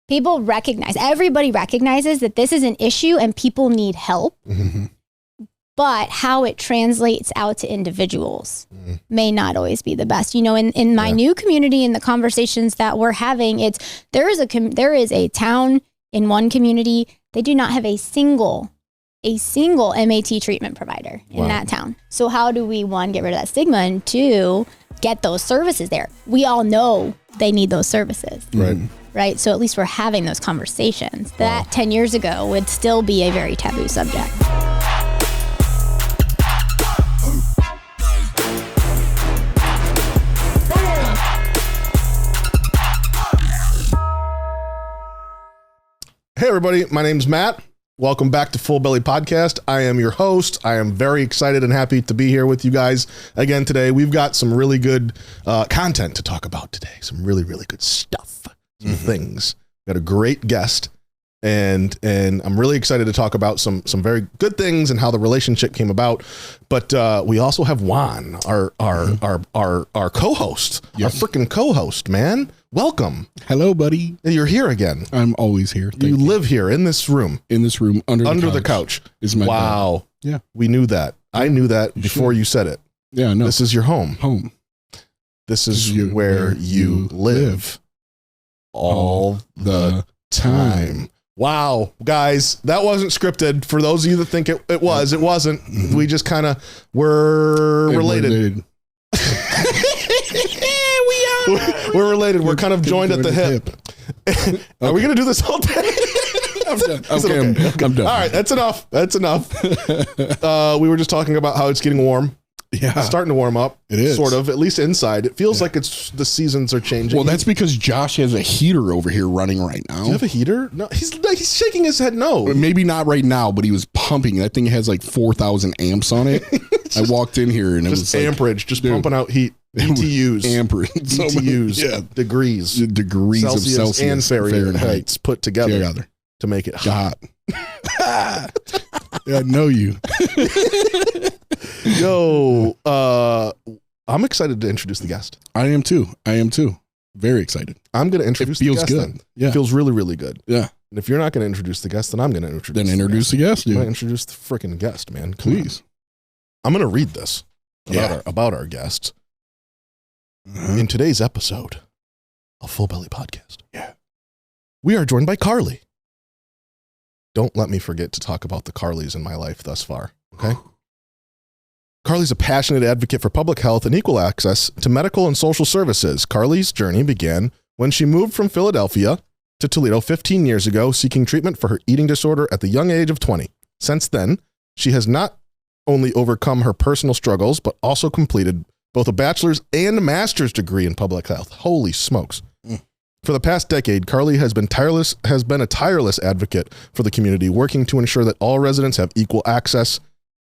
everybody recognizes that this is an issue and people need help. Mm-hmm. But how it translates out to individuals may not always be the best. You know, in my new community, in the conversations that we're having, there is a town in one community. They do not have a single MAT treatment provider in that town. So how do we, one, get rid of that stigma, and two, get those services there? We all know they need those services. Right. So at least we're having those conversations. That 10 years ago would still be a very taboo subject. Hey everybody, my name's Matt. Welcome back to Full Belly Podcast. I am your host. I am very excited and happy to be here with you guys again today. We've got some really good content to talk about today. Some really, really good stuff. Some things. We've got a great guest, and I'm really excited to talk about some very good things and how the relationship came about. But we also have Juan, our co-host, our freaking co-host, man. Welcome. Hello, buddy. You're here again. I'm always here. You live here in this room. In this room, under the couch. Is my bed. Yeah. We knew that. I knew that before you said it. Yeah, no. This is your home. This is where you live all the time. Wow, guys, that wasn't scripted. For those of you that think it was, it wasn't. Mm-hmm. We just kind of were related. We're related. We're kind of joined at the hip. Are we going to do this all day? I'm done. Okay, I'm done. All right, that's enough. We were just talking about how it's getting warm. Yeah. It's starting to warm up. It is. Sort of, at least inside. It feels like the seasons are changing. Well, that's because Josh has a heater over here running right now. Do you have a heater? No, he's shaking his head no. Maybe not right now, but he was pumping. That thing has like 4,000 amps on it. I walked in here and it was amperage, just pumping out heat. BTUs. Amperage. BTUs. Yeah. Degrees. Degrees Celsius of Celsius. And Fahrenheit put together to make it hot. Yeah, I know you. Yo, I'm excited to introduce the guest. I am too. Very excited. I'm going to introduce the guest. It feels good. Then. Yeah. It feels really, really good. Yeah. And if you're not going to introduce the guest, then I'm going to introduce the guest. I'm going to introduce the freaking guest, man. Please. I'm going to read this about our guests. In today's episode of Full Belly Podcast, we are joined by Carly. Don't let me forget to talk about the Carlys in my life thus far, okay? Carly's a passionate advocate for public health and equal access to medical and social services. Carly's journey began when she moved from Philadelphia to Toledo 15 years ago, seeking treatment for her eating disorder at the young age of 20. Since then, she has not only overcome her personal struggles, but also completed both a bachelor's and a master's degree in public health. Holy smokes. For the past decade, Carly has been a tireless advocate for the community, working to ensure that all residents have equal access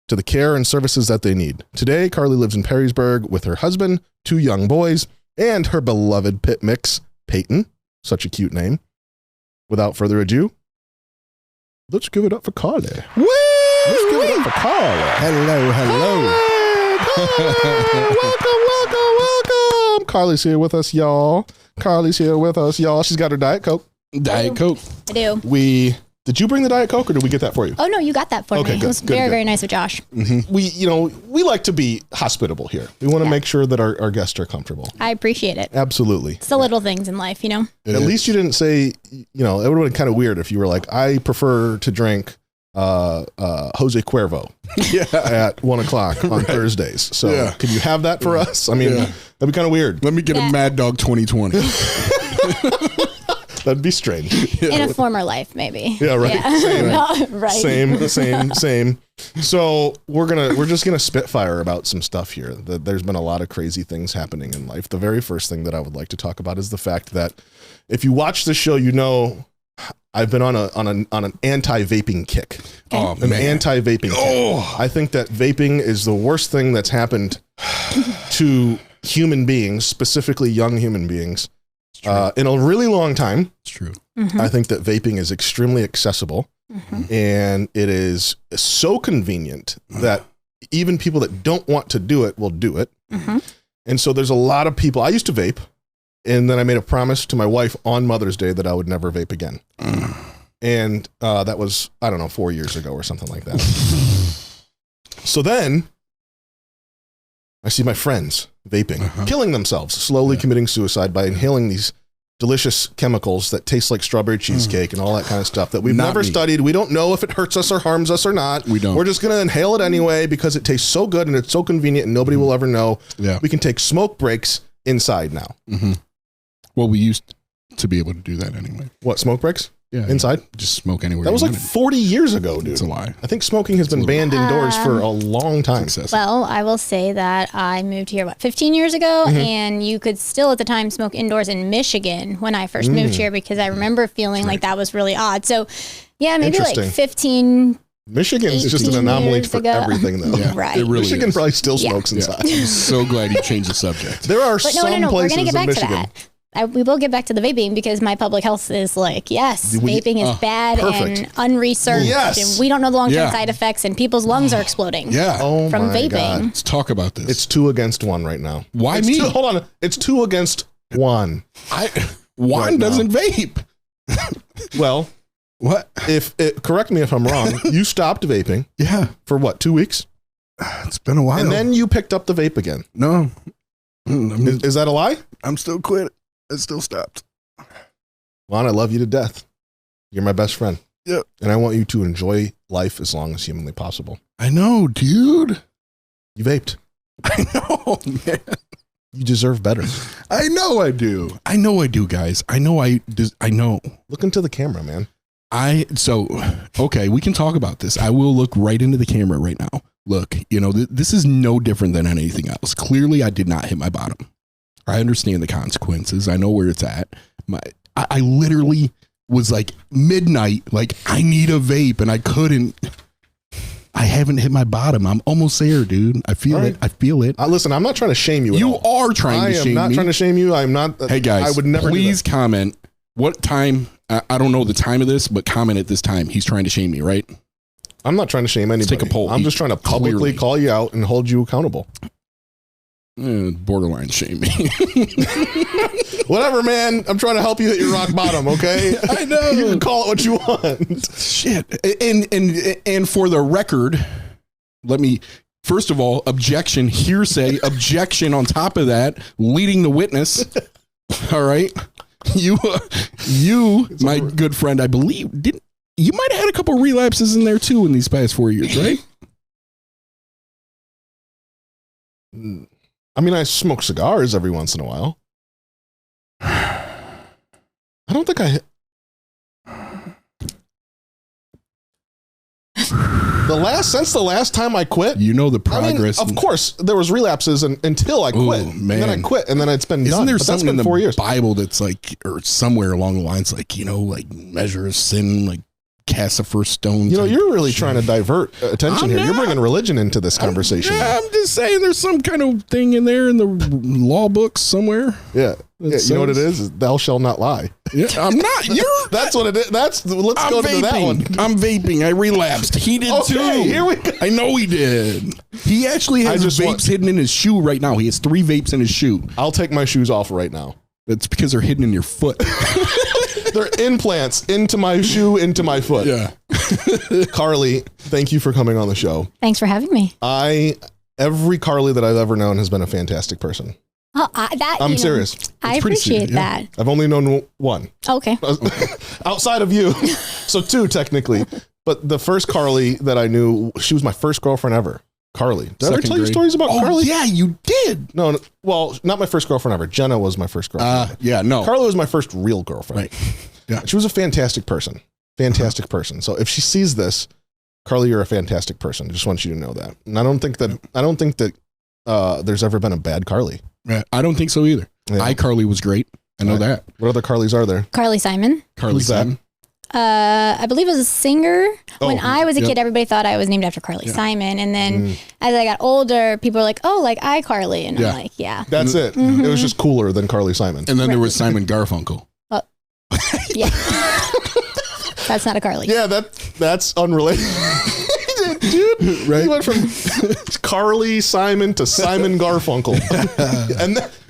to the care and services that they need. Today, Carly lives in Perrysburg with her husband, 2 young boys, and her beloved pit mix, Peyton. Such a cute name. Without further ado, let's give it up for Carly. Woo! Let's give it up for Carly. Hello. Welcome. Carly's here with us, y'all. She's got her Diet Coke. Diet Coke. I do. Did you bring the Diet Coke or did we get that for you? Oh, no, you got that for me. Good, it was very nice of Josh. Mm-hmm. We like to be hospitable here. We want to make sure that our guests are comfortable. I appreciate it. Absolutely. It's the little things in life, At least you didn't say, it would have been kind of weird if you were like, I prefer to drink Jose Cuervo at 1:00 on Thursdays. So can you have that for us? I mean, that'd be kind of weird. Let me get a Mad Dog 2020. That'd be strange. In a former life, maybe. Yeah, right. Yeah. Same. Same. So we're just gonna spitfire about some stuff here. There's been a lot of crazy things happening in life. The very first thing that I would like to talk about is the fact that if you watch the show, I've been on an anti-vaping kick. Okay. An anti-vaping kick. I think that vaping is the worst thing that's happened to human beings, specifically young human beings, in a really long time. It's true. Mm-hmm. I think that vaping is extremely accessible, and it is so convenient that even people that don't want to do it will do it. Mm-hmm. And so there's a lot of people. I used to vape. And then I made a promise to my wife on Mother's Day that I would never vape again. And that was, I don't know, 4 years ago or something like that. So then I see my friends vaping, killing themselves, slowly committing suicide by inhaling these delicious chemicals that taste like strawberry cheesecake and all that kind of stuff that we've never studied. We don't know if it hurts us or harms us or not. We don't. We're just going to inhale it anyway because it tastes so good and it's so convenient and nobody will ever know. Yeah. We can take smoke breaks inside now. Well, we used to be able to do that anyway. What, smoke breaks? Yeah. Inside? Just smoke anywhere. That was like 40 years ago, dude. It's a lie. I think smoking has been banned indoors for a long time. Well, I will say that I moved here, 15 years ago, and you could still at the time smoke indoors in Michigan when I first moved here because I remember feeling like that was really odd. So, yeah, maybe like 15. Michigan's just an anomaly for everything, though. Yeah, right. It really Michigan is. probably still smokes inside. I'm so glad you changed the subject. There are But some no, we're places going to get in back to Michigan. that. We will get back to the vaping because my public health is like, yes, vaping is bad perfect. and unresearched. Yes. And we don't know the long-term side effects and people's lungs are exploding Yeah. from my vaping. God. Let's talk about this. It's 2 against 1 right now. Why It's me? Hold on. It's 2 against 1. Juan Right doesn't vape. Well, What? Correct me if I'm wrong. You stopped vaping Yeah. for what, 2 weeks? It's been a while. And then you picked up the vape again. No. Is that a lie? I'm still quit. I still stopped. Juan, I love you to death. You're my best friend. Yep. And I want you to enjoy life as long as humanly possible. I know, dude. You vaped. I know, man. You deserve better. I know I do. I know I do, guys. I know I know. Look into the camera, man. Okay, we can talk about this. I will look right into the camera right now. Look, this is no different than anything else. Clearly, I did not hit my bottom. I understand the consequences. I know where it's at. I literally was like midnight, like I need a vape and I couldn't. I haven't hit my bottom. I'm almost there, dude. I feel it. I feel it. Listen, I'm not trying to shame you. You are trying to shame me. I am not trying to shame you. I'm not. Hey guys, I would never. Please comment what time. I don't know the time of this, but comment at this time. He's trying to shame me, right? I'm not trying to shame anybody. Let's take a poll. I'm just trying to publicly call you out and hold you accountable. Borderline shame me. Whatever, man. I'm trying to help you hit your rock bottom, okay? I know. You can call it what you want. Shit. And for the record, let me, first of all, objection, hearsay, objection on top of that, leading the witness. All right. You, my good friend, I believe, you might have had a couple relapses in there too in these past 4 years, right? I mean, I smoke cigars every once in a while. I don't think since the last time I quit. You know the progress. I mean, of course, there was relapses until I quit. Ooh, man. And then I quit, and then it's been Isn't done. there But that's something been in the 4 years. Bible that's like, or somewhere along the lines, like, like measure of sin, like cast the first stone. You're really trying to divert attention here. You're bringing religion into this conversation. I'm just saying there's some kind of thing in there in the law books somewhere. Yeah. You know what it is? Thou shalt not lie. Yeah, I'm not. That's what it is. Let's go to that one. I'm vaping. I relapsed. He did too. Here we go. I know he did. He actually has vapes hidden in his shoe right now. He has 3 vapes in his shoe. I'll take my shoes off right now. That's because they're hidden in your foot. They're implants into my shoe, into my foot. Yeah. Carly, thank you for coming on the show. Thanks for having me. Every Carly that I've ever known has been a fantastic person. Oh, I'm serious. I appreciate that. I've only known one. Okay. Outside of you. So 2 technically. But the first Carly that I knew, she was my first girlfriend ever. Carly. Did I ever tell you stories about Carly? Yeah, you did. No, well, not my first girlfriend ever. Jenna was my first girlfriend. Yeah, no. Carly was my first real girlfriend. Right. Yeah. She was a fantastic person. Fantastic person. So if she sees this, Carly, you're a fantastic person. I just want you to know that. And I don't think that there's ever been a bad Carly. Yeah, I don't think so either. Yeah. iCarly was great. I know that. What other Carlys are there? Carly Simon. Carly Simon. I believe it was a singer. When I was a kid, everybody thought I was named after Carly Simon. And then as I got older, people were like, oh, like iCarly. And I'm like, yeah. That's it. It was just cooler than Carly Simon. And then there was Simon Garfunkel. Yeah. That's not a Carly. Yeah, that's unrelated. Dude, right? He went from Carly Simon to Simon Garfunkel.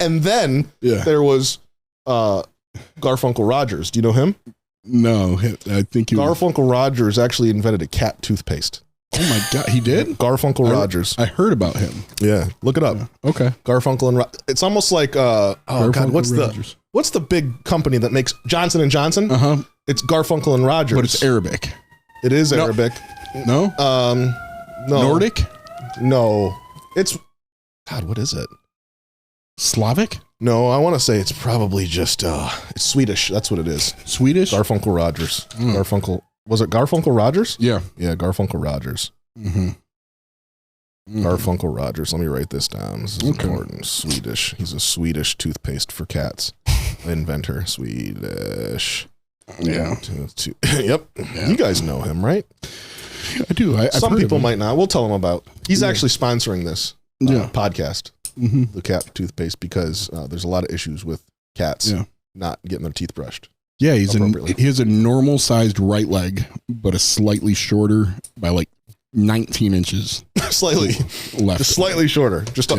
And then there was Garfunkel Rogers. Do you know him? No, I think Garfunkel Rogers actually invented a cat toothpaste. Oh my God, he did? Garfunkel Rogers. I heard about him. Yeah, look it up. Yeah. Okay. Garfunkel and it's almost like Rogers. what's the big company that makes Johnson and Johnson? It's Garfunkel and Rogers. But it's Arabic. It is Arabic. No? No. Nordic? No. It's God, what is it? Slavic? No, I want to say it's probably just it's Swedish. That's what it is. Swedish? Garfunkel Rogers. Garfunkel. Was it Garfunkel Rogers? Yeah. Yeah, Garfunkel Rogers. Garfunkel Rogers. Let me write this down. This is important. Swedish. He's a Swedish toothpaste for cats. Inventor. Swedish. Yeah. Yep. Yeah. You guys know him, right? I do. Some people might not. We'll tell him about. He's actually sponsoring this podcast, the cat toothpaste, because there's a lot of issues with cats not getting their teeth brushed. Yeah, he has a normal sized right leg, but a slightly shorter by like 19 inches. Slightly left. Just slightly shorter. Just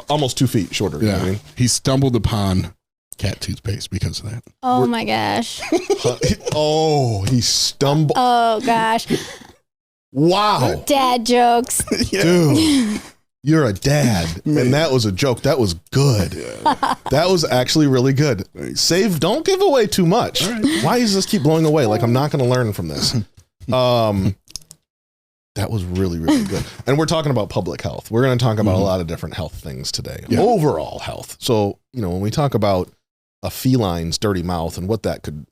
almost 2 feet shorter. Yeah. You know what I mean? He stumbled upon cat toothpaste because of that. Oh my gosh. He stumbled. Oh gosh. Wow. Dad jokes. Dude. You're a dad, and that was a joke. That was good. That was actually really good. Don't give away too much. Right. Why does this keep blowing away? Like, I'm not going to learn from this. That was really, really good. And we're talking about public health. We're going to talk about a lot of different health things today. Yeah. Overall health. So, when we talk about a feline's dirty mouth and what that could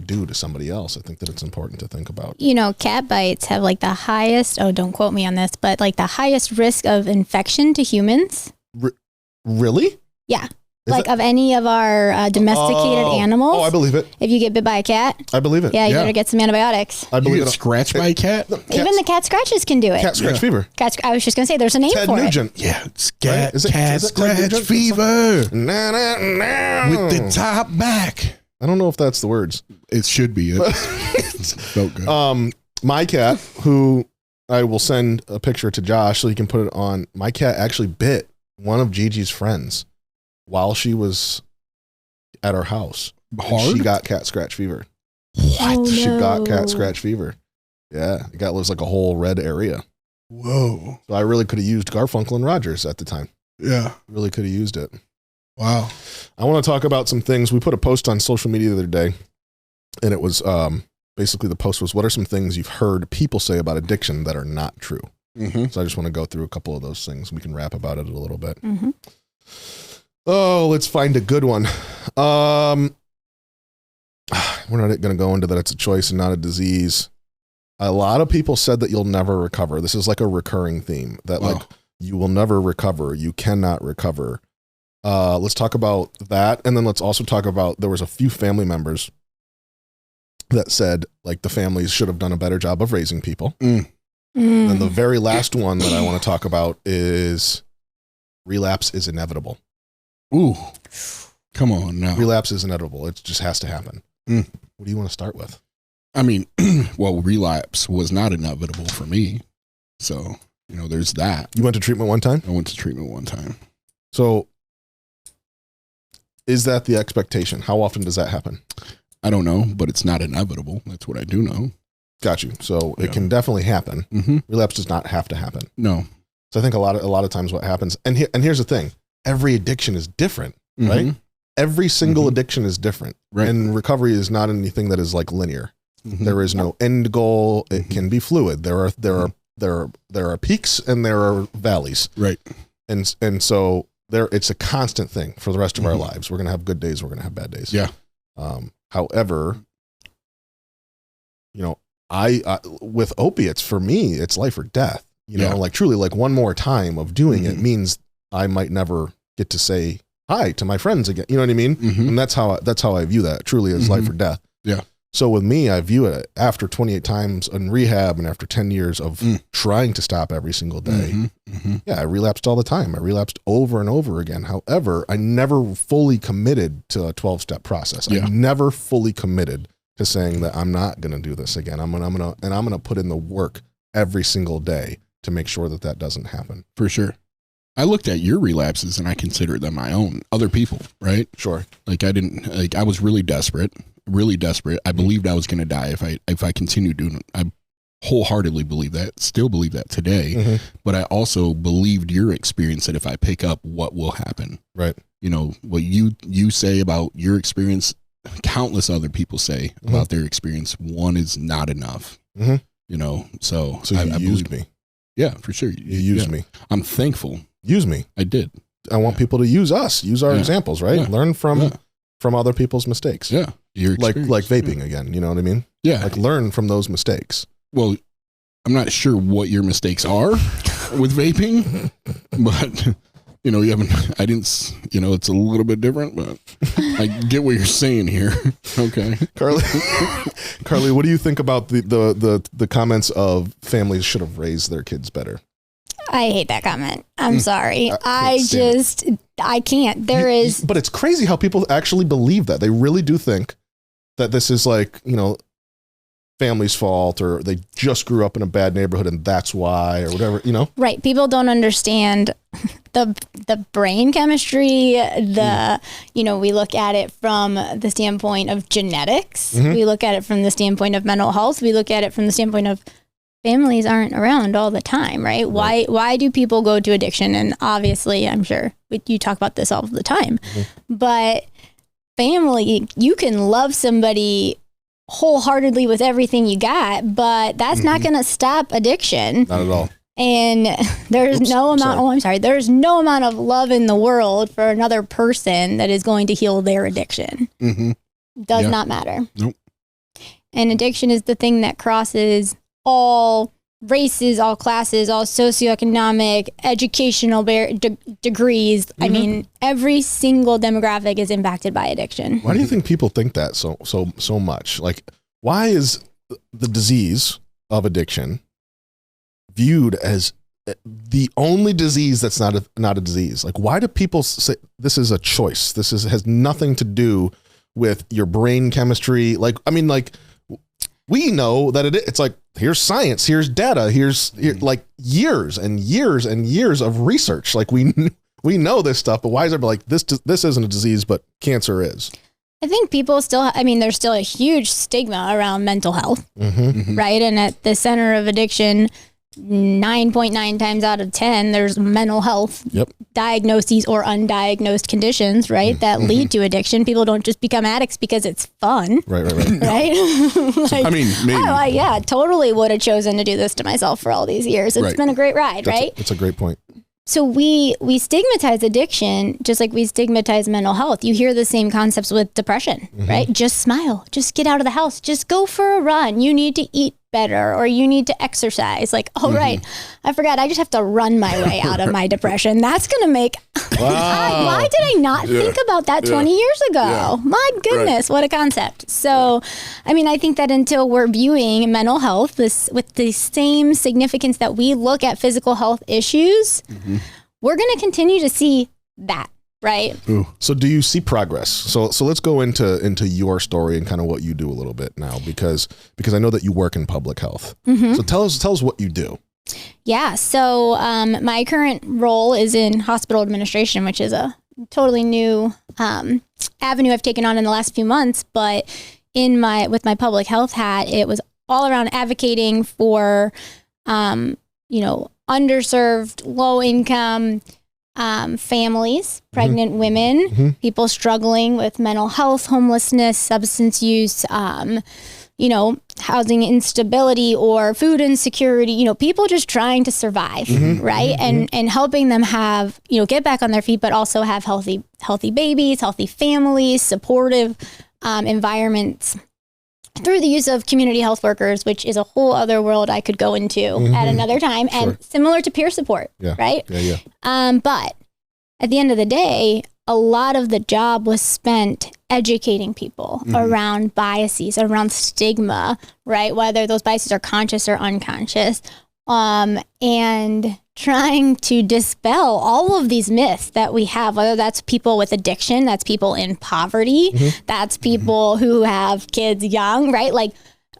do to somebody else, I think that it's important to think about. Cat bites have like the highest, don't quote me on this, but like the highest risk of infection to humans. Really? Yeah. Of any of our domesticated animals. Oh, I believe it. If you get bit by a cat. I believe it. Yeah, you better get some antibiotics. I believe you get scratched by a cat? Even the cat scratches can do it. Cat scratch fever. I was just going to say, there's a name Ted for Nugent. it. Yeah, it's cat scratch fever. With the top back. I don't know if that's the words. It should be. It felt good. My cat, who I will send a picture to Josh so he can put it on. My cat actually bit one of Gigi's friends while she was at our house. Hard? She got cat scratch fever. What? Oh, no. She got cat scratch fever. Yeah, it was like a whole red area. Whoa. So I really could have used Garfunkel and Rogers at the time. Yeah. Really could have used it. Wow. I want to talk about some things. We put a post on social media the other day, and it was basically the post was, what are some things you've heard people say about addiction that are not true? So I just want to go through a couple of those things. We can rap about it a little bit. Oh, let's find a good one. We're not going to go into that it's a choice and not a disease. A lot of people said that you'll never recover. This is like a recurring theme, that like you will never recover. You cannot recover. Let's talk about that. And then let's also talk about, there was a few family members that said like the families should have done a better job of raising people. And the very last one that I want to talk about is relapse is inevitable. Ooh, come on now. Relapse is inevitable. It just has to happen. What do you want to start with? I mean, well, relapse was not inevitable for me. So, there's that. You went to treatment one time? I went to treatment one time. So is that the expectation? How often does that happen? I don't know, but it's not inevitable. That's what I do know. Got you. So it can definitely happen. Relapse does not have to happen. No. So I think a lot of times what happens, and here's the thing, every addiction is different, right? Every single addiction is different. Right. And recovery is not anything that is like linear. There is no end goal. It can be fluid. There are peaks and there are valleys. Right. And so it's a constant thing for the rest of our lives. We're going to have good days. We're going to have bad days. Yeah. However, I with opiates, for me, it's life or death, like truly like one more time of doing it means I might never get to say hi to my friends again. You know what I mean? And that's how I view that, truly, as life or death. Yeah. So with me, I view it after 28 times in rehab and after 10 years of trying to stop every single day. Yeah, I relapsed all the time. I relapsed over and over again. However, I never fully committed to a 12-step process. I never fully committed to saying that I'm not going to do this again. I'm going to put in the work every single day to make sure that doesn't happen. For sure. I looked at your relapses and I considered them my own. Other people, right? Sure. Like I was really desperate. I believed I was going to die if I continued doing it. I wholeheartedly believe that, still believe that today. But I also believed your experience that if I pick up, what will happen? Right. You know, what you say about your experience, countless other people say about their experience. One is not enough. You know, so you used me. Yeah, for sure. You used me. I'm thankful. Use me. I did. I want people to use us, use our examples, right? Yeah. Learn from other people's mistakes. Yeah. Your like vaping again, you know what I mean? Yeah. Like learn from those mistakes. Well, I'm not sure what your mistakes are with vaping, but you know, it's a little bit different, but I get what you're saying here. Okay. Carly, what do you think about the comments of families should have raised their kids better? I hate that comment. I'm sorry. I can't. But it's crazy how people actually believe that. They really do think that this is like, you know, family's fault, or they just grew up in a bad neighborhood and that's why, or whatever, you know? Right. People don't understand the brain chemistry, you know, we look at it from the standpoint of genetics. We look at it from the standpoint of mental health. We look at it from the standpoint of families aren't around all the time, right? Why do people go to addiction? And obviously, I'm sure you talk about this all the time, but family, you can love somebody wholeheartedly with everything you got, but that's not going to stop addiction. Not at all. And there's no amount of love in the world for another person that is going to heal their addiction. Does not matter. Nope. And addiction is the thing that crosses all races, all classes, all socioeconomic, educational degrees. I mean, every single demographic is impacted by addiction. Why do you think people think that so much? Like, why is the disease of addiction viewed as the only disease that's not a disease? Like, why do people say this is a choice? This has nothing to do with your brain chemistry. Like, I mean, like, we know that it's like, here's science, here's data, here's like years and years and years of research. Like we know this stuff, but why is it like this isn't a disease, but cancer is? I think people there's still a huge stigma around mental health, right? And at the center of addiction, 9.9 times out of 10, there's mental health diagnoses or undiagnosed conditions, right? That lead to addiction. People don't just become addicts because it's fun. Right? Like, I mean, maybe. Totally would have chosen to do this to myself for all these years. It's been a great ride, right? That's a great point. So we stigmatize addiction just like we stigmatize mental health. You hear the same concepts with depression, right? Just smile, just get out of the house, just go for a run. You need to eat better, or you need to exercise. Like, right, I forgot, I just have to run my way out of my depression. That's going to make, why did I not think about that 20 years ago? My goodness, what a concept. So, I mean, I think that until we're viewing mental health with the same significance that we look at physical health issues, we're going to continue to see that. Right. Ooh. So do you see progress? So let's go into your story and kind of what you do a little bit now, because I know that you work in public health. So tell us what you do. Yeah. So my current role is in hospital administration, which is a totally new avenue I've taken on in the last few months. But with my public health hat, it was all around advocating for underserved, low income families, pregnant women, people struggling with mental health, homelessness, substance use, housing instability or food insecurity, people just trying to survive, right? And helping them have, get back on their feet, but also have healthy babies, healthy families, supportive environments through the use of community health workers, which is a whole other world I could go into at another time, and similar to peer support, right? But at the end of the day, a lot of the job was spent educating people around biases, around stigma, right? Whether those biases are conscious or unconscious, and trying to dispel all of these myths that we have, whether that's people with addiction, that's people in poverty, that's people who have kids young, right? Like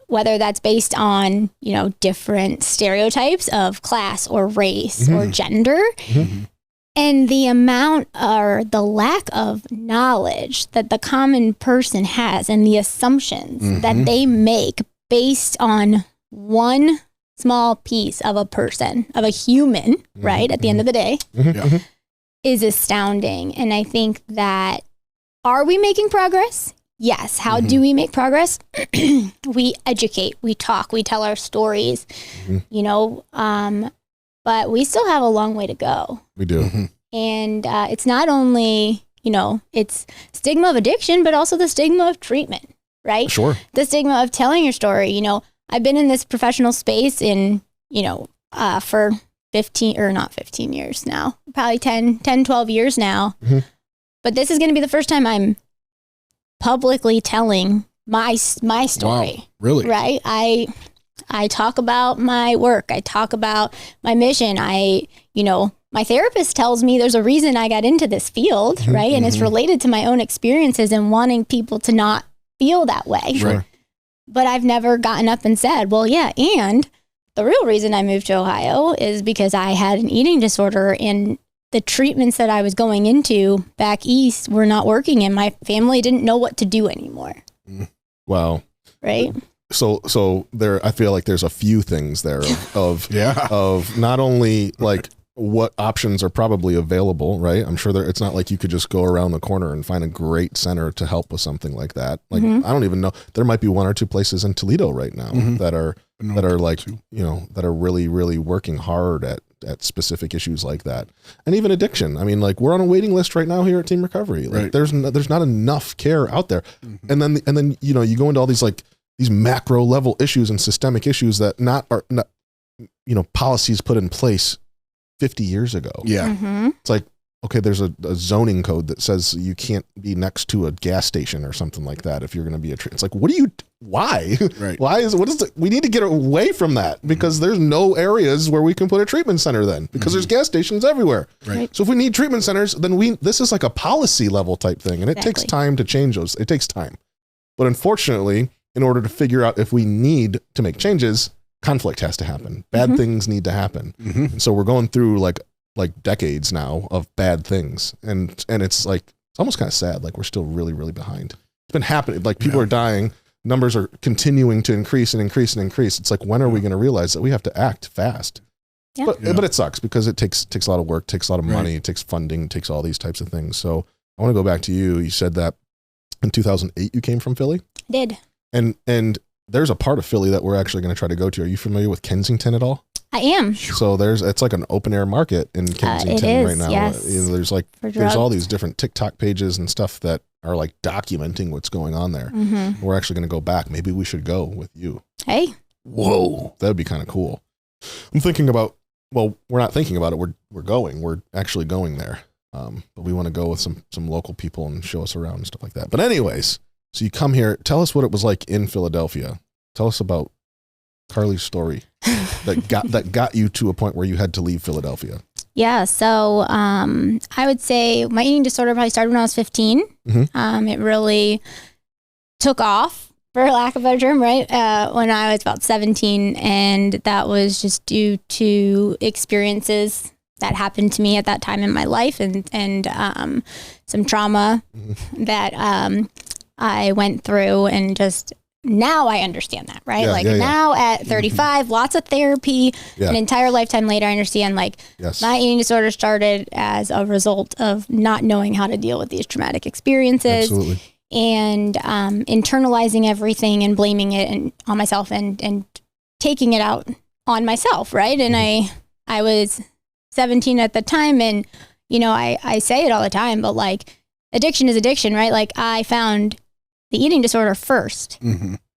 whether that's based on, different stereotypes of class or race or gender. And the amount or the lack of knowledge that the common person has and the assumptions that they make based on one small piece of a person, of a human, right, at the end of the day, is astounding. And I think that, are we making progress? Yes. How do we make progress? We educate, we talk, we tell our stories, you know, but we still have a long way to go. We do. And it's not only, you know, it's stigma of addiction, but also the stigma of treatment, right? Sure. The stigma of telling your story. You know, I've been in this professional space for 15 years now, probably 10, 12 years now. But this is going to be the first time I'm publicly telling my story. Wow, really? Right? I talk about my work. I talk about my mission. My therapist tells me there's a reason I got into this field, right? And it's related to my own experiences and wanting people to not feel that way. Sure. But I've never gotten up and said, well, yeah, and the real reason I moved to Ohio is because I had an eating disorder, and the treatments that I was going into back east were not working, and my family didn't know what to do anymore. Wow. Right? So there, I feel like there's a few things there of not only like what options are probably available, right? I'm sure it's not like you could just go around the corner and find a great center to help with something like that. Like, I don't even know. There might be one or two places in Toledo right now that are like, you know, that are really, really working hard at specific issues like that. And even addiction. I mean, like, we're on a waiting list right now here at Team Recovery. Like, there's not enough care out there. And then, you know, you go into all these, like, these macro level issues and systemic issues that are not, you know, policies put in place 50 years ago. Yeah. It's like, okay, there's a zoning code that says you can't be next to a gas station or something like that if you're going to be it's like, why? Right. We need to get away from that, because there's no areas where we can put a treatment center then, because there's gas stations everywhere. Right. So if we need treatment centers, then this is like a policy level type thing, and it takes time to change those. It takes time. But unfortunately, in order to figure out if we need to make changes, conflict has to happen. Bad things need to happen. And so we're going through like decades now of bad things. And it's like, it's almost kind of sad. Like, we're still really, really behind. It's been happening. Like, people are dying. Numbers are continuing to increase and increase and increase. It's like, when are we going to realize that we have to act fast? Yeah. But it sucks, because it takes a lot of work, takes a lot of money, it takes funding, it takes all these types of things. So I want to go back to you. You said that in 2008, you came from Philly? I did. And there's a part of Philly that we're actually going to try to go to. Are you familiar with Kensington at all? I am. So it's like an open air market in Kensington right now. Yes. There's all these different TikTok pages and stuff that are like documenting what's going on there. We're actually going to go back. Maybe we should go with you. Hey. Whoa. That would be kind of cool. I'm thinking about, well, we're not thinking about it. We're going. We're actually going there. But we want to go with some local people and show us around and stuff like that. But anyways, so you come here. Tell us what it was like in Philadelphia. Tell us about Carly's story that got you to a point where you had to leave Philadelphia. Yeah. So I would say my eating disorder probably started when I was 15. It really took off, for lack of a better term, right? When I was about 17. And that was just due to experiences that happened to me at that time in my life, and some trauma that I went through, and just now I understand that, right? Now at 35, lots of therapy, an entire lifetime later, I understand my eating disorder started as a result of not knowing how to deal with these traumatic experiences. Absolutely. And internalizing everything and blaming it on myself and taking it out on myself, right? And I was 17 at the time, and you know, I say it all the time, but like, addiction is addiction, right? Like, I found the eating disorder first.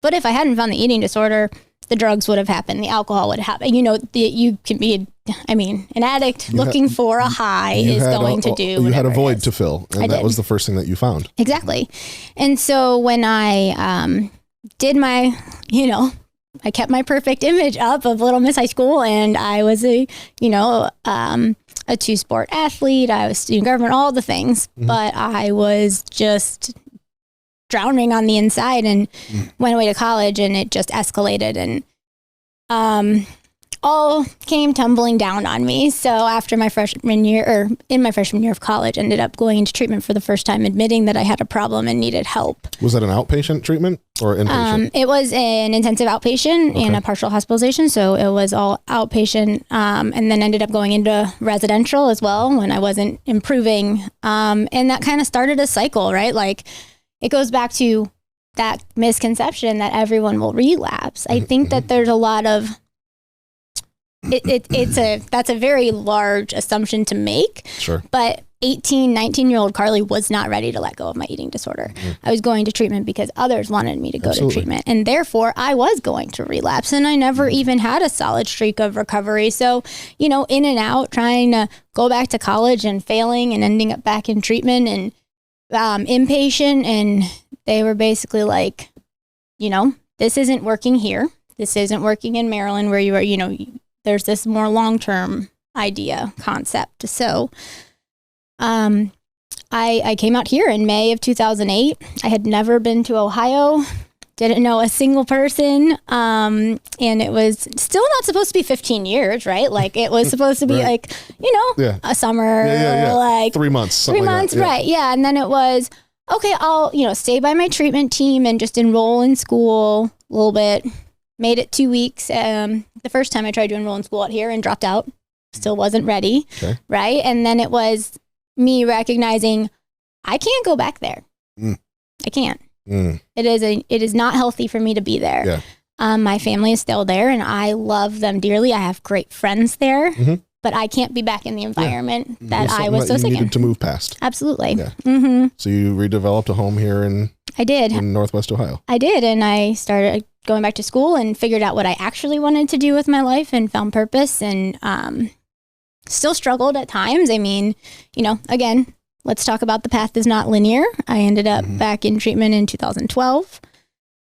But if I hadn't found the eating disorder, the drugs would have happened, the alcohol would have happened. You know, you can be, an addict looking for a high is going to do. You had a void to fill, and that was the first thing that you found. Exactly. And so when I did my, I kept my perfect image up of Little Miss High School, and I was a 2-sport athlete. I was student government, all the things, but I was just drowning on the inside, and went away to college, and it just escalated. And all came tumbling down on me. So after my freshman year, or in my freshman year of college, ended up going into treatment for the first time, admitting that I had a problem and needed help. Was that an outpatient treatment or inpatient? It was an intensive outpatient and a partial hospitalization. So it was all outpatient, and then ended up going into residential as well when I wasn't improving. And that kind of started a cycle, right? Like it goes back to that misconception that everyone will relapse. I think that there's a lot of, that's a very large assumption to make. Sure. But 18, 19-year-old Carly was not ready to let go of my eating disorder. I was going to treatment because others wanted me to go to treatment. And therefore, I was going to relapse. And I never even had a solid streak of recovery. So, you know, in and out, trying to go back to college and failing and ending up back in treatment and inpatient. And they were basically like, you know, this isn't working here. This isn't working in Maryland where you are, you know, there's this more long-term idea concept. So I came out here in May of 2008. I had never been to Ohio, didn't know a single person. And it was still not supposed to be 15 years, right? Like it was supposed to be like, you know, a summer, like 3 months, 3 months, right. Yeah. And then it was, okay, I'll, you know, stay by my treatment team and just enroll in school a little bit. Made it 2 weeks. The first time I tried to enroll in school out here and dropped out. Still wasn't ready. Okay. Right. And then it was me recognizing I can't go back there. I can't. It is not healthy for me to be there. Yeah. My family is still there and I love them dearly. I have great friends there, but I can't be back in the environment that I was so sick in. You needed to move past. Absolutely. Yeah. So you redeveloped a home here in Northwest Ohio. I did. And I started going back to school and figured out what I actually wanted to do with my life and found purpose and still struggled at times. I mean, you know, again, let's talk about the path is not linear. I ended up back in treatment in 2012.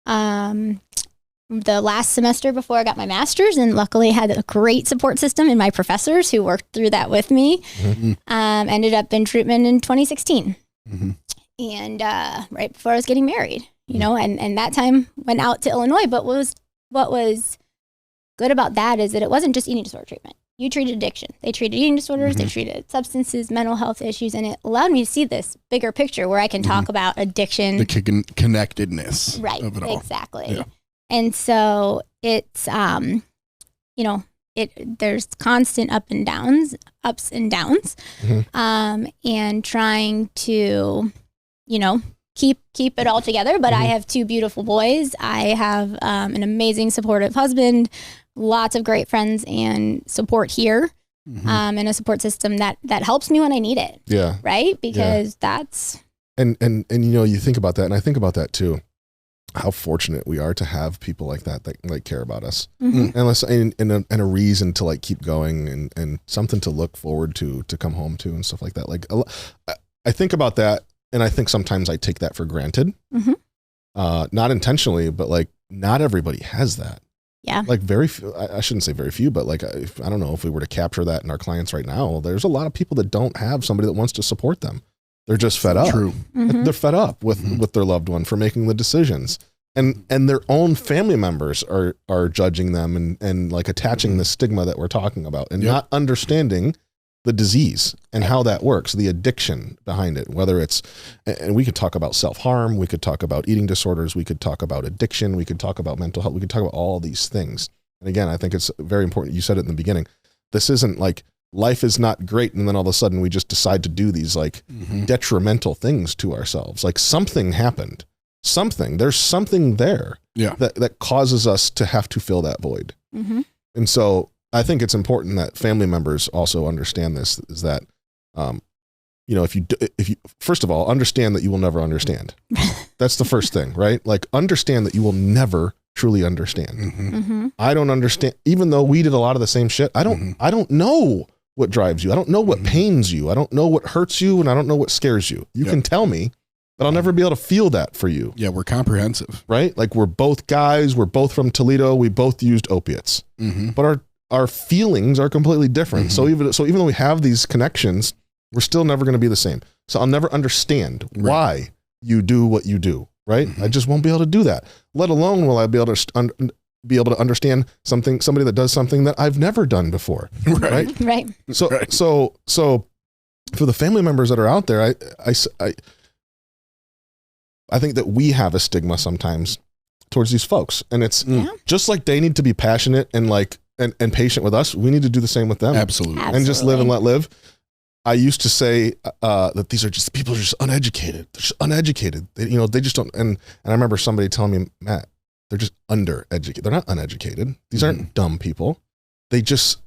The last semester before I got my master's, and luckily had a great support system in my professors who worked through that with me. Ended up in treatment in 2016. And right before I was getting married, you know, and that time went out to Illinois. But what was good about that is that it wasn't just eating disorder treatment. You treated addiction. They treated eating disorders. They treated substances, mental health issues. And it allowed me to see this bigger picture where I can talk about addiction. The connectedness of it all. Exactly. Yeah. And so it's, you know, there's constant ups and downs, and trying to, you know, keep it all together. But I have 2 beautiful boys. I have an amazing supportive husband, lots of great friends and support here, and a support system that helps me when I need it. Yeah. Right. Because that's. And, you know, you think about that, and I think about that too. How fortunate we are to have people like that like care about us, and a reason to like keep going and something to look forward to come home to and stuff like that. Like I think about that, and I think sometimes I take that for granted, not intentionally, but like not everybody has that. Yeah. Like very few, I shouldn't say very few, but like I don't know if we were to capture that in our clients right now, there's a lot of people that don't have somebody that wants to support them. They're just fed up. True. They're fed up with their loved one for making the decisions. And their own family members are judging them and like attaching the stigma that we're talking about and not understanding the disease and how that works, the addiction behind it, whether it's, and we could talk about self-harm, we could talk about eating disorders, we could talk about addiction, we could talk about mental health, we could talk about all these things. And again, I think it's very important. You said it in the beginning. This isn't like life is not great and then all of a sudden we just decide to do these like detrimental things to ourselves. Like something happened. There's something there that causes us to have to fill that void. And so I think it's important that family members also understand this, is that, you know, if you first of all, understand that you will never understand. That's the first thing, right? Like understand that you will never truly understand. I don't understand, even though we did a lot of the same shit. I don't know what drives you. I don't know what pains you. I don't know what hurts you, and I don't know what scares you. You can tell me, but I'll never be able to feel that for you. Yeah, we're comprehensive. Right? Like we're both guys, we're both from Toledo, we both used opiates. But our feelings are completely different. So even though we have these connections, we're still never going to be the same. So I'll never understand why you do what you do, right? I just won't be able to do that. Let alone will I be able to be able to understand somebody that does something that I've never done before. Right. Right. So for the family members that are out there, I think that we have a stigma sometimes towards these folks, and it's just like they need to be passionate and like, and patient with us. We need to do the same with them. Absolutely. And just live and let live. I used to say that these are just people are just uneducated. They're just uneducated. They just don't. And I remember somebody telling me, Matt, they're just undereducated. They're not uneducated. These aren't dumb people. They just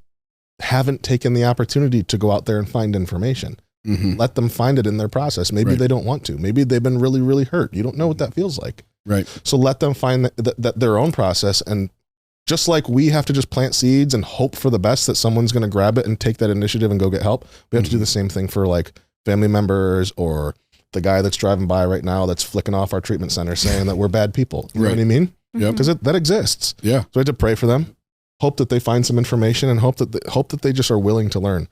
haven't taken the opportunity to go out there and find information. Let them find it in their process. Maybe they don't want to. Maybe they've been really, really hurt. You don't know what that feels like. Right. So let them find that their own process. And just like we have to just plant seeds and hope for the best that someone's going to grab it and take that initiative and go get help, we have to do the same thing for like family members or the guy that's driving by right now that's flicking off our treatment center saying that we're bad people. You know what I mean? Yeah. Because that exists. Yeah. So I had to pray for them, hope that they find some information, and hope that they just are willing to learn.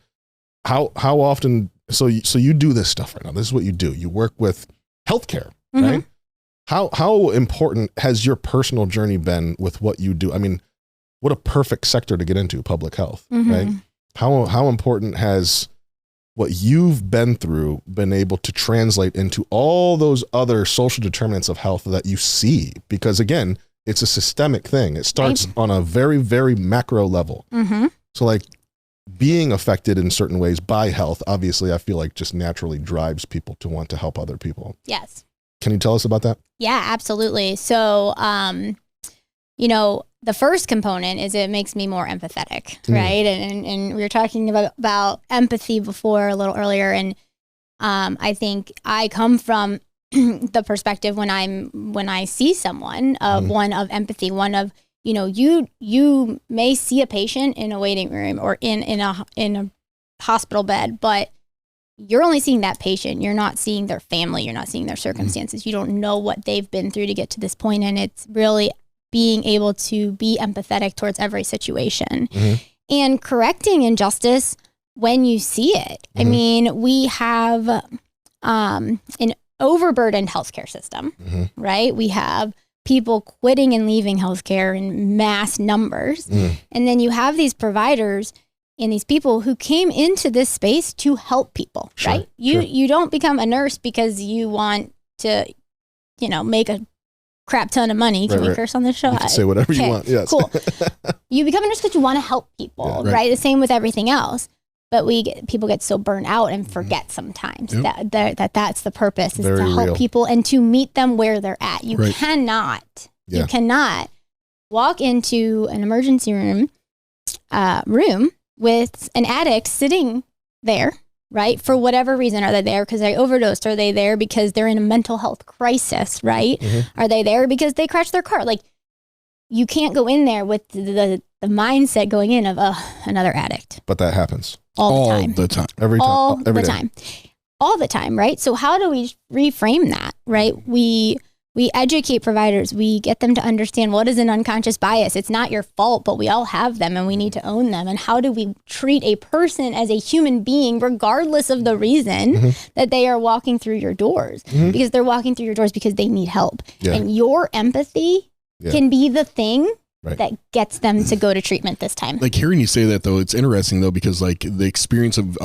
How often? So you do this stuff right now. This is what you do. You work with healthcare, right? How important has your personal journey been with what you do? I mean, what a perfect sector to get into, public health, right? How important has what you've been through been able to translate into all those other social determinants of health that you see? Because again, it's a systemic thing. It starts on a very, very macro level. So like being affected in certain ways by health, obviously I feel like just naturally drives people to want to help other people. Yes. Can you tell us about that? Yeah, absolutely. So, the first component is it makes me more empathetic, right? And we were talking about empathy before a little earlier. And I think I come from the perspective when I see someone of one of empathy, one of, you may see a patient in a waiting room or in a hospital bed, but you're only seeing that patient. You're not seeing their family. You're not seeing their circumstances. You don't know what they've been through to get to this point. And it's really being able to be empathetic towards every situation and correcting injustice when you see it. I mean, we have an overburdened healthcare system, right? We have people quitting and leaving healthcare in mass numbers. And then you have these providers and these people who came into this space to help people, right? You don't become a nurse because you want to, make a crap ton of money. Can we curse on this show? You can say whatever you want. Yes. Cool. You become a nurse because you want to help people, right? The same with everything else. But people get so burnt out and forget sometimes that's the purpose is to help people and to meet them where they're at. You cannot walk into an emergency room with an addict sitting there, right? For whatever reason. Are they there because they overdosed? Are they there because they're in a mental health crisis, right? Are they there because they crashed their car? Like, you can't go in there with the mindset going in of another addict. But that happens. All the time. Every time. Every time. All the time, right? So how do we reframe that, right? We educate providers. We get them to understand what is an unconscious bias. It's not your fault, but we all have them and we need to own them. And how do we treat a person as a human being, regardless of the reason that they are walking through your doors? Because they're walking through your doors because they need help. And your empathy can be the thing that gets them to go to treatment this time. Like hearing you say that though, it's interesting though, because like the experience of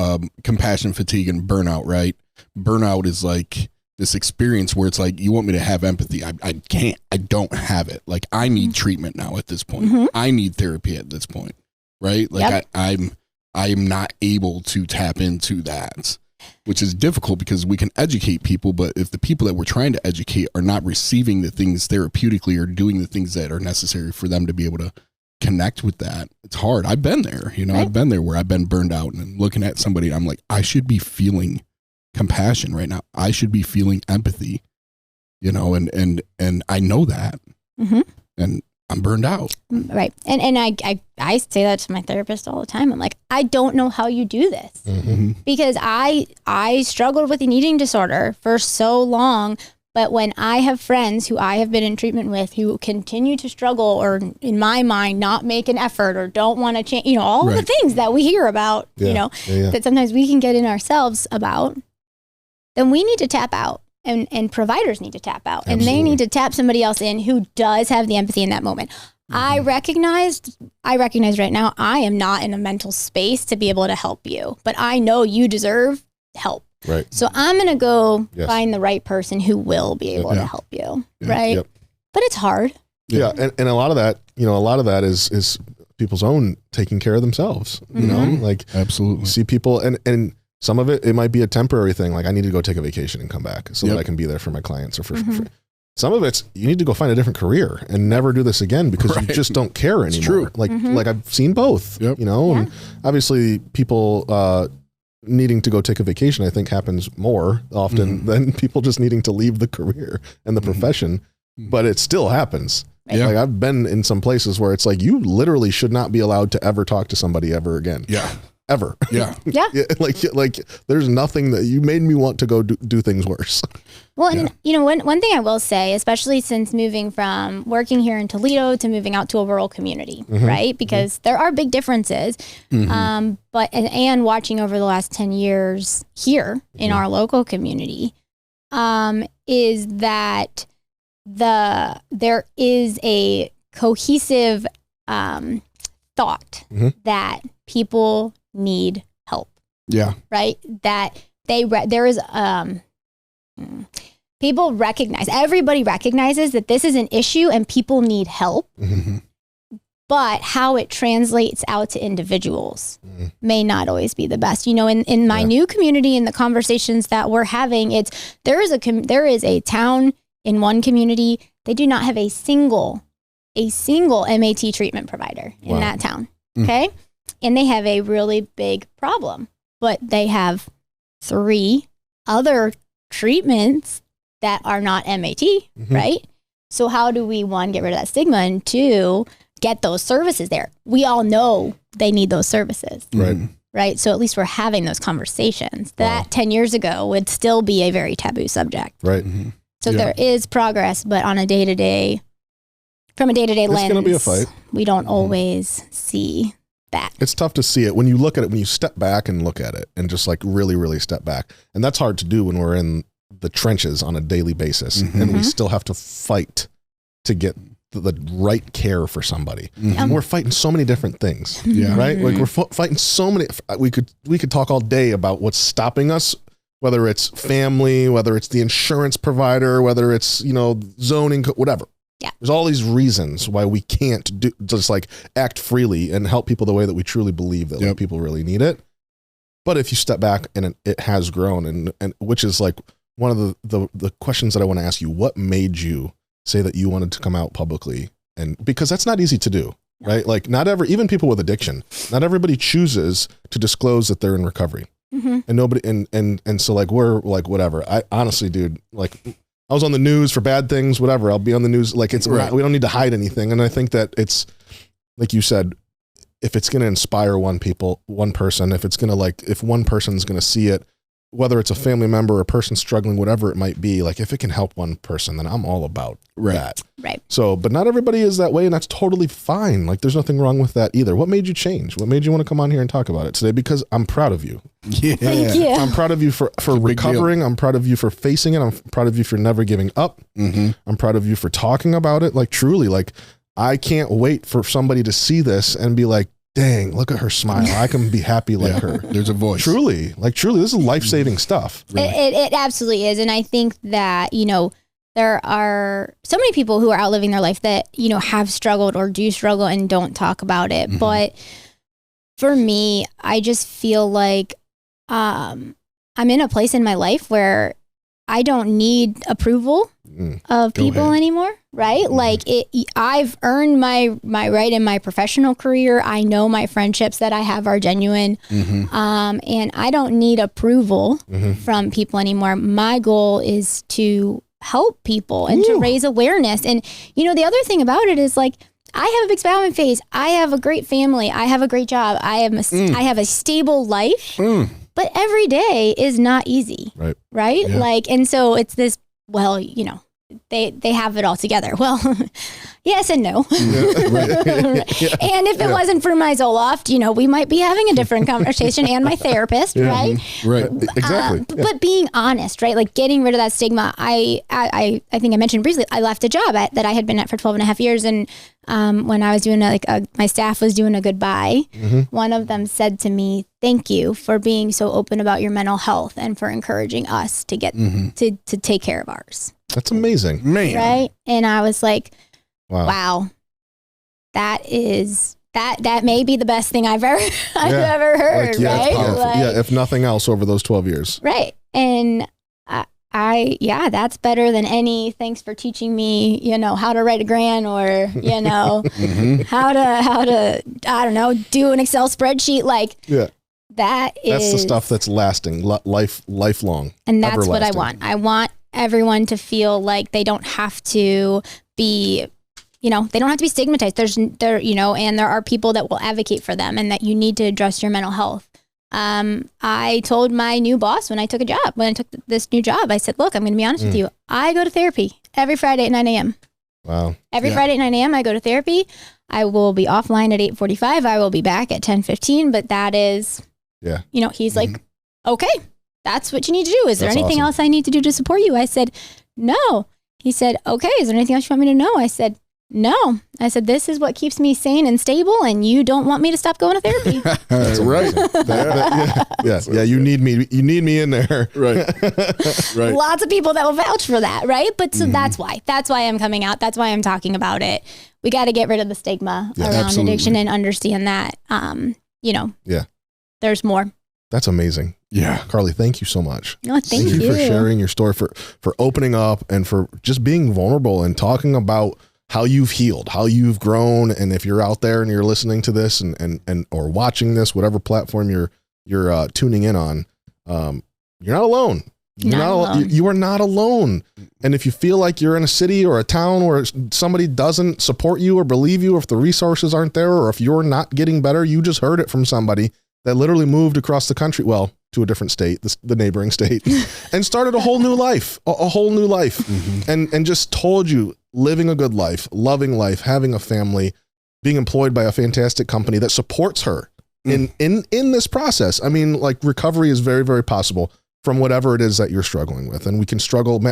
compassion fatigue and burnout, right? Burnout is like this experience where it's like, you want me to have empathy. I don't have it. Like I need treatment now at this point. I need therapy at this point. Right. Like I am not able to tap into that, which is difficult because we can educate people. But if the people that we're trying to educate are not receiving the things therapeutically or doing the things that are necessary for them to be able to connect with that, it's hard. I've been there, I've been there where I've been burned out and I'm looking at somebody and I'm like, I should be feeling compassion right now. I should be feeling empathy, and I know that, and I'm burned out. Right. And I say that to my therapist all the time. I'm like, I don't know how you do this because I struggled with an eating disorder for so long. But when I have friends who I have been in treatment with who continue to struggle or in my mind, not make an effort or don't want to change, all the things that we hear about, that sometimes we can get in ourselves about, then we need to tap out and providers need to tap out. Absolutely. And they need to tap somebody else in who does have the empathy in that moment. I recognize right now, I am not in a mental space to be able to help you, but I know you deserve help. Right. So I'm going to go find the right person who will be able to help you. Right. Yep. But it's hard. Yeah. And a lot of that, is people's own taking care of themselves, you know, like absolutely see people and some of it might be a temporary thing. Like I need to go take a vacation and come back so that I can be there for my clients or for some of it's you need to go find a different career and never do this again because you just don't care anymore. It's true. Like I've seen both, you know, and obviously people, needing to go take a vacation, I think happens more often than people just needing to leave the career and the profession, but it still happens. Yeah. Like I've been in some places where it's like, you literally should not be allowed to ever talk to somebody ever again. Yeah. Ever. Yeah. Yeah. Like there's nothing that you made me want to go do things worse. Well, and you know, one thing I will say, especially since moving from working here in Toledo to moving out to a rural community, right? Because there are big differences. But watching over the last 10 years here in our local community, is that there is a cohesive thought that people need help. Yeah. Right? That everybody recognizes that this is an issue and people need help. But how it translates out to individuals may not always be the best. You know, in my new community and the conversations that we're having, there is a town in one community, they do not have a single MAT treatment provider in that town. Okay. And they have a really big problem, but they have 3 other treatments that are not MAT, right? So how do we, 1, get rid of that stigma, and 2, get those services there? We all know they need those services. Right. So at least we're having those conversations. That 10 years ago would still be a very taboo subject. Right. So there is progress, but on from a day-to-day lens, it's going to be a fight. We don't always see that. It's tough to see it when you look at it, when you step back and look at it and just like really, really step back. And that's hard to do when we're in the trenches on a daily basis and we still have to fight to get the right care for somebody. And we're fighting so many different things, right? Like we're fighting so many, we could talk all day about what's stopping us, whether it's family, whether it's the insurance provider, whether it's, you know, zoning, whatever. Yeah. There's all these reasons why we can't just like act freely and help people the way that we truly believe that people really need it. But if you step back and it has grown and which is like one of the questions that I want to ask you, what made you say that you wanted to come out publicly? And because that's not easy to do, right? Like even people with addiction, not everybody chooses to disclose that they're in recovery. And nobody, and so like, we're like, whatever. I honestly, dude, like I was on the news for bad things, whatever. I'll be on the news. Like we don't need to hide anything. And I think that it's like you said, if it's going to inspire one person, if one person's going to see it, whether it's a family member or a person struggling, whatever it might be, like if it can help one person, then I'm all about that. Right. So, but not everybody is that way, and that's totally fine. Like there's nothing wrong with that either. What made you change? What made you want to come on here and talk about it today? Because I'm proud of you. Yeah. Thank you. I'm proud of you for recovering. I'm proud of you for facing it. I'm proud of you for never giving up. I'm proud of you for talking about it. Like truly, like I can't wait for somebody to see this and be like, dang, look at her smile. I can be happy like her. There's a voice. Truly, this is life-saving stuff. Really. It absolutely is. And I think that, you know, there are so many people who are out living their life that, you know, have struggled or do struggle and don't talk about it. But for me, I just feel like I'm in a place in my life where I don't need approval of people anymore, right? Like I've earned my right in my professional career. I know my friendships that I have are genuine. And I don't need approval from people anymore. My goal is to help people and to raise awareness. And, you know, the other thing about it is like, I have a big smile on my face. I have a great family. I have a great job. I have a stable life. But every day is not easy, right? Yeah. Like, and so it's this, well, you know, they have it all together. Well, yes and no. And if it wasn't for my Zoloft, you know, we might be having a different conversation and my therapist, right? Right, exactly. But being honest, right? Like getting rid of that stigma. I think I mentioned briefly, I left a job that I had been at for 12 and a half years and when I was doing my staff was doing a goodbye, one of them said to me, "Thank you for being so open about your mental health and for encouraging us to get to take care of ours." That's amazing, man. Right? And I was like, "Wow, that may be the best thing I've ever heard." Like, right? Yeah, if nothing else, over those 12 years. Right. And that's better than any thanks for teaching me, how to write a grant or, how to, I don't know, do an Excel spreadsheet. That's the stuff that's lasting, lifelong. And that's what I want. I want everyone to feel like they don't have to be, they don't have to be stigmatized. And there are people that will advocate for them and that you need to address your mental health. I told my new boss when I took this new job, I said, "Look, I'm going to be honest with you. I go to therapy every Friday at 9 a.m. Wow. Every Friday at 9 a.m. I go to therapy. I will be offline at 8:45. I will be back at 10:15. But that is, he's like, "Okay, that's what you need to do. Is there anything else I need to do to support you?" I said, "No." He said, "Okay, is there anything else you want me to know?" I said, "No." I said, "This is what keeps me sane and stable, and you don't want me to stop going to therapy." That's right. Yeah. You need me. You need me in there. Right. Lots of people that will vouch for that, right? But so that's why I'm coming out. That's why I'm talking about it. We got to get rid of the stigma around addiction and understand that, there's more. That's amazing. Yeah. Carly, thank you so much. Oh, thank you for sharing your story, for opening up, and for just being vulnerable and talking about how you've healed, how you've grown. And if you're out there and you're listening to this and or watching this, whatever platform you're tuning in on, you're not alone. You are not alone. And if you feel like you're in a city or a town where somebody doesn't support you or believe you, or if the resources aren't there, or if you're not getting better, you just heard it from somebody that literally moved across the country, to a different state, the neighboring state, and started a whole new life, and just told you, living a good life, loving life, having a family, being employed by a fantastic company that supports her in this process. I mean, recovery is very, very possible from whatever it is that you're struggling with. And we can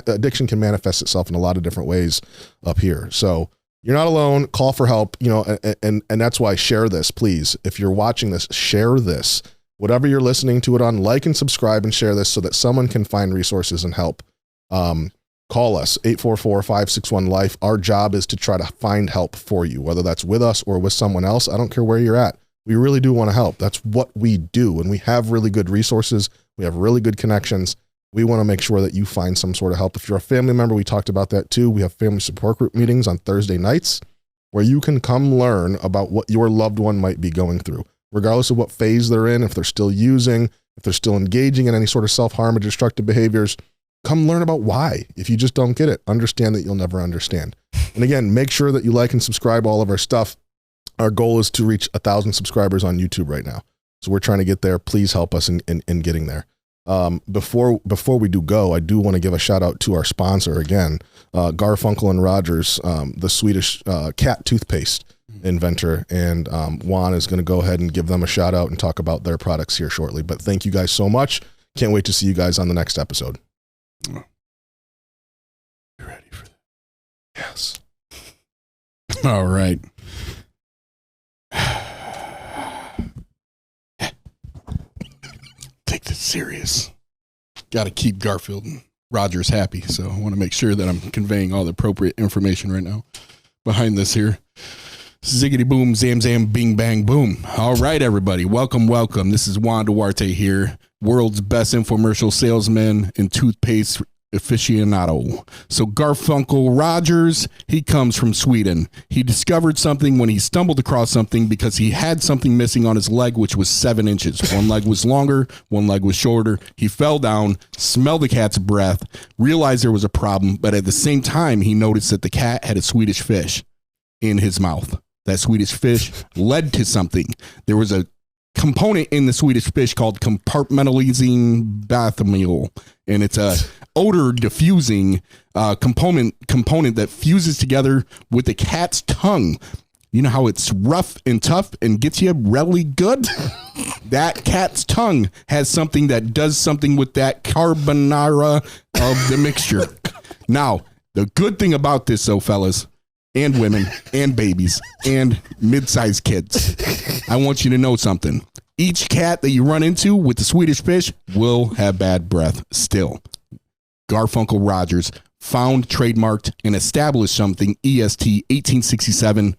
addiction can manifest itself in a lot of different ways up here. So you're not alone. Call for help, and that's why share this, please. If you're watching this, share this. Whatever you're listening to it on, like and subscribe and share this so that someone can find resources and help. Call us, 844-561-LIFE. Our job is to try to find help for you, whether that's with us or with someone else. I don't care where you're at. We really do want to help. That's what we do. And we have really good resources. We have really good connections. We want to make sure that you find some sort of help. If you're a family member, we talked about that too. We have family support group meetings on Thursday nights where you can come learn about what your loved one might be going through, regardless of what phase they're in, if they're still using, if they're still engaging in any sort of self-harm or destructive behaviors. Come learn about why. If you just don't get it, understand that you'll never understand. And again, make sure that you like and subscribe all of our stuff. Our goal is to reach 1,000 subscribers on YouTube right now. So we're trying to get there. Please help us in getting there. Before we do go, I do want to give a shout out to our sponsor again, Garfunkel and Rogers, the Swedish cat toothpaste inventor. And Juan is going to go ahead and give them a shout out and talk about their products here shortly. But thank you guys so much. Can't wait to see you guys on the next episode. You ready for that? Yes. All right. Take this serious. Got to keep Garfield and Rogers happy, so I want to make sure that I'm conveying all the appropriate information right now behind this here. Ziggity boom, zam zam, bing bang boom. All right, everybody, welcome. This is Juan Duarte here, world's best infomercial salesman and toothpaste aficionado. So Garfunkel Rogers, he comes from Sweden. He discovered something when he stumbled across something because he had something missing on his leg, which was 7 inches. One leg was longer, one leg was shorter. He fell down, smelled the cat's breath, realized there was a problem, but at the same time, he noticed that the cat had a Swedish fish in his mouth. That Swedish fish led to something. There was a component in the Swedish fish called compartmentalizing bathmeal, and it's a odor diffusing component that fuses together with the cat's tongue. You know how it's rough and tough and gets you really good? That cat's tongue has something that does something with that carbonara of the mixture. Now, the good thing about this, though, fellas, and women and babies and mid-sized kids. I want you to know something. Each cat that you run into with the Swedish fish will have bad breath still. Garfunkel Rogers found, trademarked, and established something, EST 1867,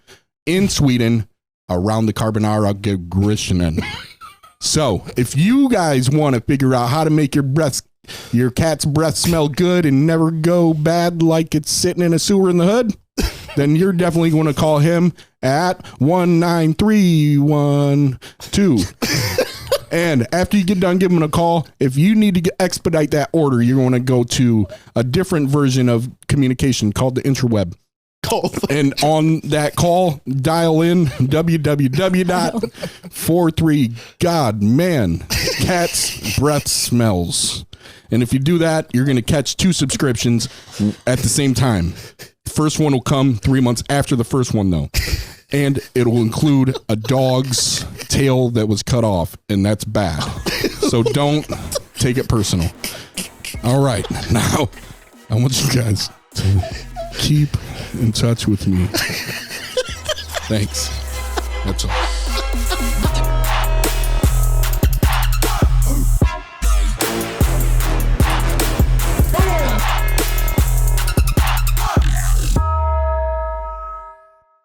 in Sweden around the Carbonara Grishnen. So if you guys want to figure out how to make your cat's breath smell good and never go bad like it's sitting in a sewer in the hood, then you're definitely going to call him at 19312. And after you get done giving him a call, if you need to expedite that order, you're going to go to a different version of communication called the interweb. And on that call, dial in www.43 God, man, cat's breath smells. And if you do that, you're going to catch 2 subscriptions at the same time. The first one will come 3 months after the first one, though. And it'll include a dog's tail that was cut off, and that's bad. So don't take it personal. All right. Now, I want you guys to keep in touch with me. Thanks. That's all.